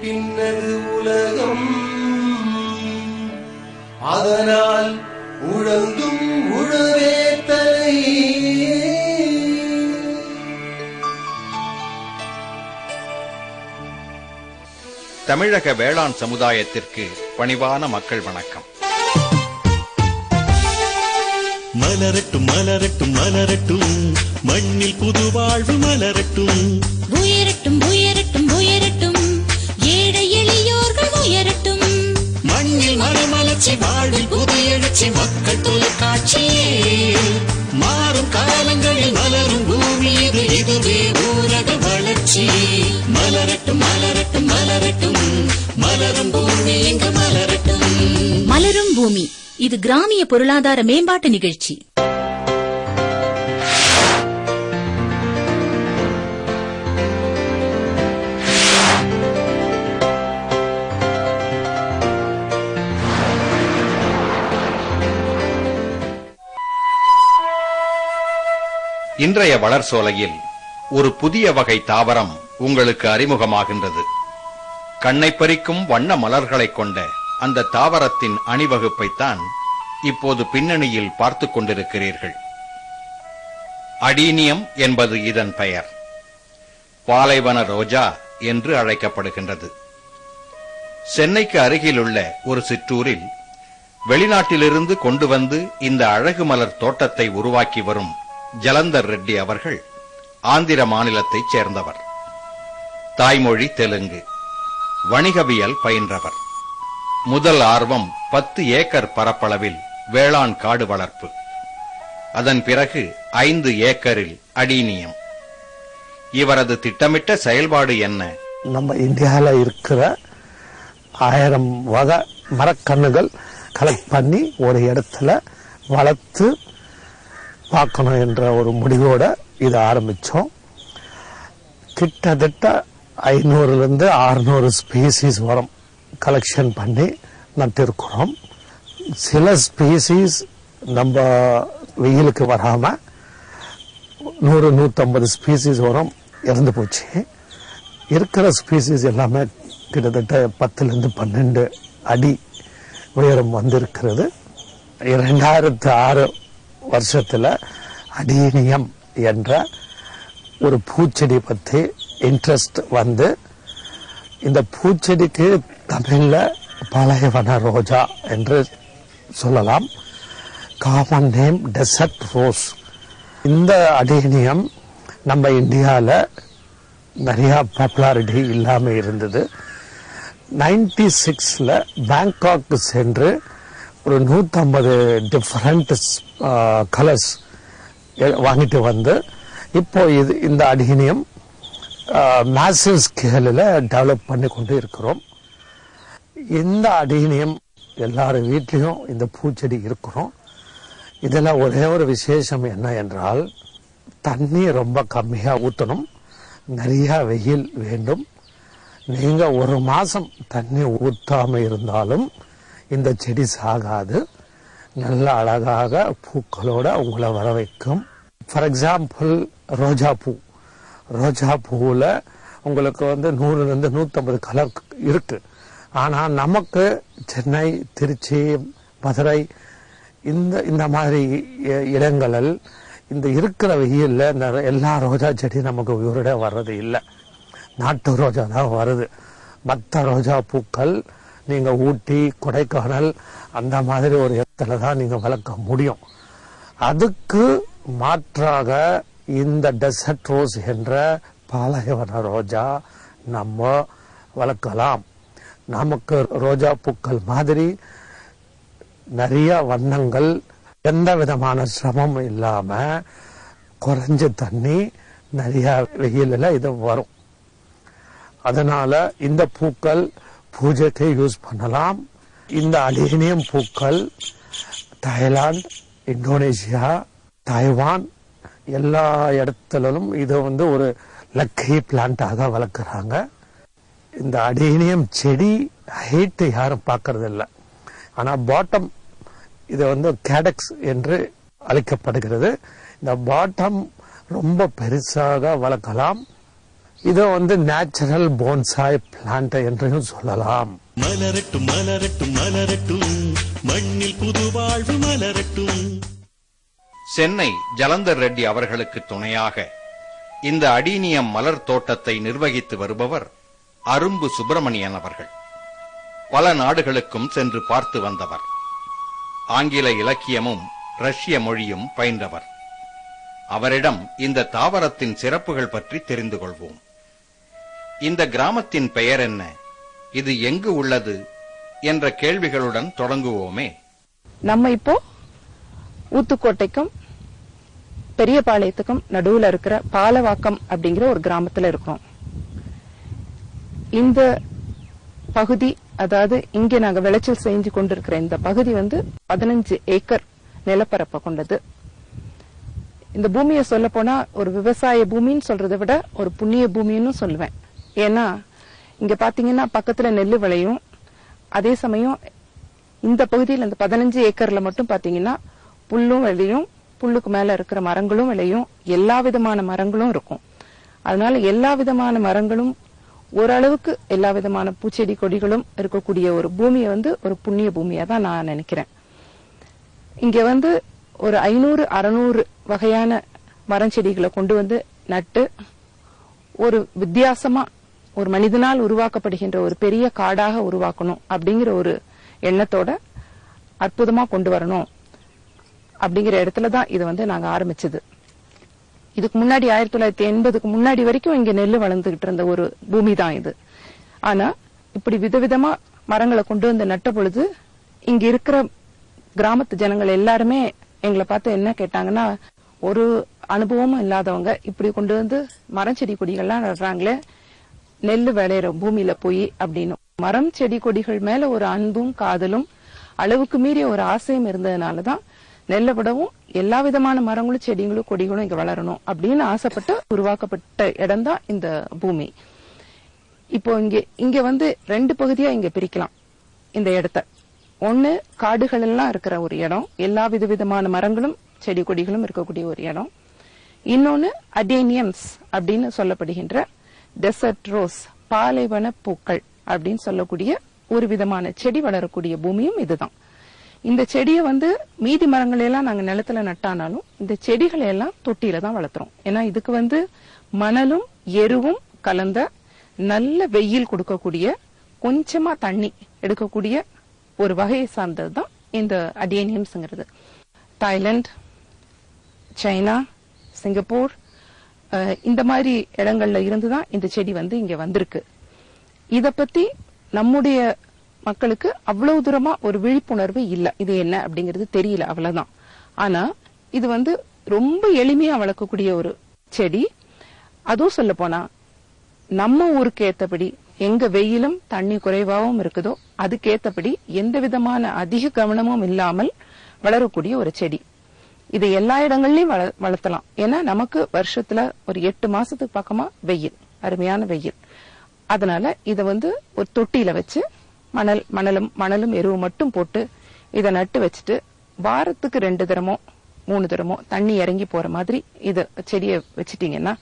பின்னது உலகம், அதனால் உழந்தும் உழவே தலை. தமிழக வேளாண் சமுதாயத்திற்கு பணிவான மக்கள் வணக்கம். மலரட்டும் மலரட்டும் மலரட்டும், மண்ணில் புது வாழ்வு மலரட்டும். உயரட்டும் உயரட்டும் உயரட்டும், ஏழை எளியோர்கள் உயரட்டும். மண்ணில் மரமலர்ச்சி, வாழ்வில் புது எழுச்சி, மக்கள் தொலைக்காட்சியே. மாறும் காலங்களில் மலரும் பூமி இது, இதுவே ஊரக வளர்ச்சி. மலரட்டும் மலரட்டும் மலரட்டும், மலரும் பூமி இங்கு மலரட்டும். மலரும் பூமி, இது கிராமிய பொருளாதார மேம்பாட்டு நிகழ்ச்சி. இன்றைய வளர்சோலையில் ஒரு புதிய வகை தாவரம் உங்களுக்கு அறிமுகமாகின்றது. கண்ணை பறிக்கும் வண்ண மலர்களைக் கொண்ட அந்த தாவரத்தின் அணிவகுப்பைத்தான் இப்போது பின்னணியில் பார்த்துக் கொண்டிருக்கிறீர்கள். அடீனியம் என்பது இதன் பெயர். பாலைவன ரோஜா என்று அழைக்கப்படுகின்றது. சென்னைக்கு அருகிலுள்ள ஒரு சிற்றூரில் வெளிநாட்டிலிருந்து கொண்டு வந்து இந்த அழகு மலர் தோட்டத்தை உருவாக்கி வரும் ஜலந்தர் ரெட்டி அவர்கள் ஆந்திர மாநிலத்தைச் சேர்ந்தவர். தாய்மொழி தெலுங்கு. வணிகவியல் பயின்றவர். முதல் ஆர்வம் 10 ஏக்கர் பரப்பளவில் வேளாண் காடு வளர்ப்பு. அதன் பிறகு 5 ஏக்கரில் அடீனியம். இவரது திட்டமிட்ட செயல்பாடு என்ன? நம்ம இந்தியாவில் இருக்கிற 1000 வகை மரக்கன்றுகள் கலெக்ட் பண்ணி ஒரு இடத்துல வளர்த்து பார்க்கணும் என்ற ஒரு முடிவோட இதை ஆரம்பித்தோம். கிட்டத்தட்ட 500லேருந்து 600 ஸ்பீசிஸ் வரும் கலெக்ஷன் பண்ணி நட்டிருக்கிறோம். சில ஸ்பீசிஸ் நம்ம வெயிலுக்கு வராமல் 100-150 ஸ்பீசிஸ் வரும் இறந்து போச்சு. இருக்கிற ஸ்பீசிஸ் எல்லாமே கிட்டத்தட்ட 10லேருந்து 12 அடி உயரம் வந்திருக்கிறது. 2006 வருஷத்துல அடீனியம் என்ற ஒரு பூச்செடி பற்றி இன்ட்ரெஸ்ட் வந்து, இந்த பூச்செடிக்கு தமிழ்ல பாலைவன ரோஜா என்று சொல்லலாம். Common name desert rose. இந்த அடீனியம் நம்ம இந்தியாவில் நிறைய பாப்புலாரிட்டி இல்லாமல் இருந்தது. 96ல் பேங்காக்கு சென்று ஒரு 150 டிஃப்ரெண்ட் கலர்ஸ் வாங்கிட்டு வந்து இப்போ இந்த அடீனியம் மேசிவ் ஸ்கேலில் டெவலப் பண்ணி கொண்டு இருக்கிறோம். இந்த அடீனியம் எல்லாரும் வீட்லேயும் இந்த பூச்செடி இருக்கிறோம். இதில் ஒரே ஒரு விசேஷம் என்ன என்றால், தண்ணி ரொம்ப கம்மியாக ஊற்றணும், நிறைய வெயில் வேண்டும். நீங்கள் 1 மாதம் தண்ணி ஊற்றாமல் இருந்தாலும் இந்த செடி சாகாது. நல்ல அழகாக பூக்களோட உங்களை வர வைக்கும். ஃபார் எக்ஸாம்பிள் ரோஜா பூவில் உங்களுக்கு 100லேருந்து 150 கலர் இருக்கு. ஆனால் நமக்கு சென்னை, திருச்சி, மதுரை இந்த மாதிரி இடங்களில் இந்த இருக்கிற வெயிலில் எல்லா ரோஜா செடி நமக்கு உயிரோட வர்றது இல்லை. நாட்டு ரோஜா தான் வருது. மற்ற ரோஜா பூக்கள் நீங்கள் ஊட்டி, கொடைக்கானல் அந்த மாதிரி ஒரு இடத்துல தான் நீங்கள் வளர்க்க முடியும். அதுக்கு மாற்றாக இந்த டெசர்ட் ரோஸ் என்ற பாலைவன ரோஜா நம்ம வளர்க்கலாம். நமக்கு ரோஜா பூக்கள் மாதிரி நிறைய வண்ணங்கள், எந்த விதமான சிரமம் இல்லாமல் குறைஞ்ச தண்ணி, நிறைய வெயிலில் இது வரும். அதனால இந்த பூக்கள் பூஜைக்கு யூஸ் பண்ணலாம். இந்த அடீனியம் பூக்கள் தாய்லாந்து, இந்தோனேஷியா, தாய்வான் எல்லா இடத்துலும் இது ஒரு லக்கி பிளான்டாக வளர்க்குறாங்க. இந்த அடீனியம் செடி ஹைட் யாரும் பார்க்கறது இல்லை. ஆனால் பாட்டம் இது கேடக்ஸ் என்று அழைக்கப்படுகிறது. இந்த பாட்டம் ரொம்ப பெருசாக வளர்க்கலாம். இதை வந்து நேச்சுரல் போன்சாய் பிளான்ட் என்றும் சொல்லலாம். மலரட்டும் மலரட்டும் மலரட்டும், மண்ணில் புது வாழ்வு மலரட்டும். சென்னை ஜலந்தர் ரெட்டி அவர்களுக்கு துணையாக இந்த அடீனியம் மலர் தோட்டத்தை நிர்வகித்து வருபவர் அரும்பு சுப்பிரமணியன் அவர்கள். பல நாடுகளுக்கும் சென்று பார்த்து வந்தவர். ஆங்கில இலக்கியமும் ரஷ்ய மொழியும் பயின்றவர். அவரிடம் இந்த தாவரத்தின் சிறப்புகள் பற்றி தெரிந்து கொள்வோம். இந்த கிராமத்தின் பெயர் என்ன, இது எங்கு உள்ளது என்ற கேள்விகளுடன் தொடங்குவோமே. நம்ம இப்போ ஊத்துக்கோட்டைக்கும் பெரியபாளையத்துக்கும் நடுவுல இருக்கிற பாலவாக்கம் அப்படிங்கிற ஒரு கிராமத்துல இருக்கிறோம். இந்த பகுதி, அதாவது இங்க நாங்க விளைச்சல் செஞ்சு கொண்டிருக்கிற இந்த பகுதி வந்து 15 ஏக்கர் நிலப்பரப்பை கொண்டது. இந்த பூமியை சொல்ல போனா ஒரு விவசாய பூமின்னு சொல்றதை விட ஒரு புண்ணிய பூமின்னு சொல்லுவேன். ஏன்னா இங்க பாத்தீங்கன்னா பக்கத்துல நெல்லு விளையும். அதே சமயம் இந்த பகுதியில் இந்த 15 ஏக்கர்ல மட்டும் பாத்தீங்கன்னா புல்லும் விளையும், புல்லுக்கு மேல இருக்கிற மரங்களும் விளையும், எல்லா விதமான மரங்களும் இருக்கும். அதனால எல்லா விதமான மரங்களும், ஓரளவுக்கு எல்லா விதமான பூச்செடி கொடிகளும் இருக்கக்கூடிய ஒரு பூமியை வந்து ஒரு புண்ணிய பூமியா தான் நான் நினைக்கிறேன். இங்க வந்து ஒரு 500-600 வகையான மரஞ்செடிகளை கொண்டு வந்து நட்டு ஒரு வித்தியாசமா ஒரு மனிதனால் உருவாக்கப்படுகின்ற ஒரு பெரிய காடாக உருவாக்கணும் அப்படிங்கிற ஒரு எண்ணத்தோட அற்புதமா கொண்டு வரணும் அப்படிங்கிற இடத்துலதான் இது வந்து நாங்க ஆரம்பிச்சது. இதுக்கு முன்னாடி 1980க்கு முன்னாடி வரைக்கும் இங்க நெல்லு வளர்ந்துகிட்டு இருந்த ஒரு பூமி தான் இது. ஆனா இப்படி விதவிதமா மரங்களை கொண்டு வந்து நட்ட பொழுது இங்க இருக்கிற கிராமத்து ஜனங்கள் எல்லாருமே எங்களை பார்த்து என்ன கேட்டாங்கன்னா, ஒரு அனுபவமும் இல்லாதவங்க இப்படி கொண்டு வந்து மரம் செடி கொடிகள்லாம் நடுறாங்களே நெல்லு விளையிற பூமியில போய் அப்படின்னு. மரம் செடி கொடிகள் மேல ஒரு அன்பும் காதலும் அளவுக்கு மீறிய ஒரு ஆசையும் இருந்ததுனாலதான் நெல்லை விடவும் எல்லா விதமான மரங்களும் செடிகளும் கொடிகளும் இங்க வளரணும் அப்படின்னு ஆசைப்பட்டு உருவாக்கப்பட்ட இடம் தான் இந்த பூமி. இப்போ இங்க வந்து 2 பகுதியா இங்க பிரிக்கலாம் இந்த இடத்த. ஒன்னு காடுகள் எல்லாம் இருக்கிற ஒரு இடம், எல்லா விதவிதமான மரங்களும் செடி கொடிகளும் இருக்கக்கூடிய ஒரு இடம். இன்னொன்னு அடேனியம்ஸ் அப்படின்னு சொல்லப்படுகின்ற டெசர்ட் ரோஸ், பாலைவன பூக்கள் அப்படின்னு சொல்லக்கூடிய ஒரு விதமான செடி வளரக்கூடிய பூமியும் இதுதான். இந்த செடியை வந்து மீதி மரங்களை எல்லாம் நாங்க நிலத்துல நட்டானாலும் இந்த செடிகளை எல்லாம் தொட்டியில தான் வளர்த்துறோம். ஏன்னா இதுக்கு வந்து மணலும் எருவும் கலந்த நல்ல வெயில் கொடுக்கக்கூடிய, கொஞ்சமா தண்ணி எடுக்கக்கூடிய ஒரு வகையை சார்ந்ததுதான் இந்த அடேனியம்ஸ்ங்கிறது. தாய்லாந்து, சைனா, சிங்கப்பூர் இந்த மாதிரி இடங்கள்ல இருந்துதான் இந்த செடி வந்து இங்க வந்திருக்கு. இத பத்தி நம்முடைய மக்களுக்கு அவ்வளவு தூரமா ஒரு விழிப்புணர்வு இல்ல. இது என்ன அப்படிங்கிறது தெரியல, அவ்வளவுதான். ஆனா இது வந்து ரொம்ப எளிமையா வளர்க்கக்கூடிய ஒரு செடி. அதுவும் சொல்ல போனா நம்ம ஊருக்கு ஏத்தபடி எங்க வெயிலும் தண்ணி குறைவாகவும் இருக்குதோ அதுக்கேத்தபடி எந்த விதமான அதிக கவனமும் இல்லாமல் வளரக்கூடிய ஒரு செடி. இது எல்லா இடங்கள்லயும் வளர்த்தலாம். ஏன்னா நமக்கு வருஷத்துல ஒரு 8 மாசத்துக்கு பக்கமா வெயில், அருமையான வெயில். அதனால இத வந்து ஒரு தொட்டியில வச்சு மணலும் எருவு மட்டும் போட்டு இத நட்டு வச்சுட்டு வாரத்துக்கு 2 தரமோ 3 தரமோ தண்ணி இறங்கி போற மாதிரி இத செடிய வச்சிட்டீங்கன்னா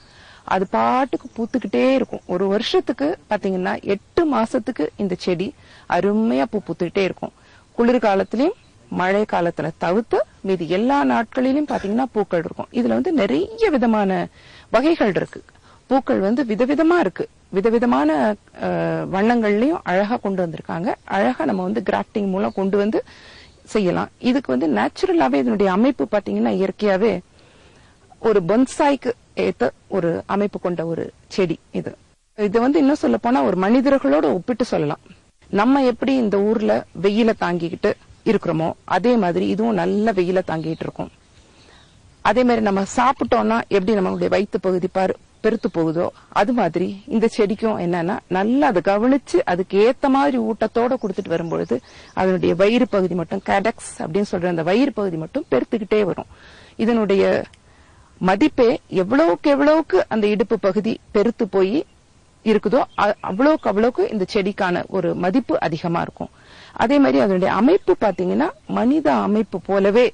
அது பாட்டுக்கு பூத்துக்கிட்டே இருக்கும். ஒரு வருஷத்துக்கு பாத்தீங்கன்னா 8 மாசத்துக்கு இந்த செடி அருமையா பூத்துக்கிட்டே இருக்கும். குளிர்காலத்திலயும் மழை காலத்துல தவிர்த்து மீதி எல்லா நாட்களிலும் பாத்தீங்கன்னா பூக்கள் இருக்கும். இதுல வந்து நிறைய விதமான வகைகள் இருக்கு. பூக்கள் வந்து விதவிதமா இருக்கு. விதவிதமான வண்ணங்கள்லயும் அழகா கொண்டு வந்திருக்காங்க. அழகா நம்ம வந்து கிராஃப்டிங் மூலம் கொண்டு வந்து செய்யலாம். இதுக்கு வந்து நேச்சுரலாவே இதனுடைய அமைப்பு பாத்தீங்கன்னா இயற்கையாவே ஒரு பொன்சாய்க்கு ஏத்த ஒரு அமைப்பு கொண்ட ஒரு செடி இது. இது வந்து இன்னும் சொல்ல போனா ஒரு மனிதர்களோட ஒப்பிட்டு சொல்லலாம். நம்ம எப்படி இந்த ஊர்ல வெயில தாங்கிக்கிட்டு இருக்கிறோமோ அதே மாதிரி இதுவும் நல்ல வெயில தாங்கிட்டு இருக்கும். அதே மாதிரி நம்ம சாப்பிட்டோம்னா எப்படி நம்மளுடைய வயிற்று பகுதி பெருத்து போகுதோ அது மாதிரி இந்த செடிக்கும் என்னன்னா நல்லா அதை கவனிச்சு அதுக்கு ஏத்த மாதிரி ஊட்டத்தோட கொடுத்துட்டு வரும்பொழுது அதனுடைய வயிறு பகுதி மட்டும் கேடக்ஸ் அப்படின்னு சொல்ற அந்த வயிறு பகுதி மட்டும் பெருத்துக்கிட்டே வரும். இதனுடைய மதிப்பே எவ்வளவுக்கு அந்த இடுப்பு பகுதி பெருத்து போய் இருக்குதோ அவ்வளவுக்கு இந்த செடிக்கான ஒரு மதிப்பு அதிகமா இருக்கும். அதே மாதிரி அதனுடைய அமைப்பு பாத்தீங்கன்னா மனித அமைப்பு போலவே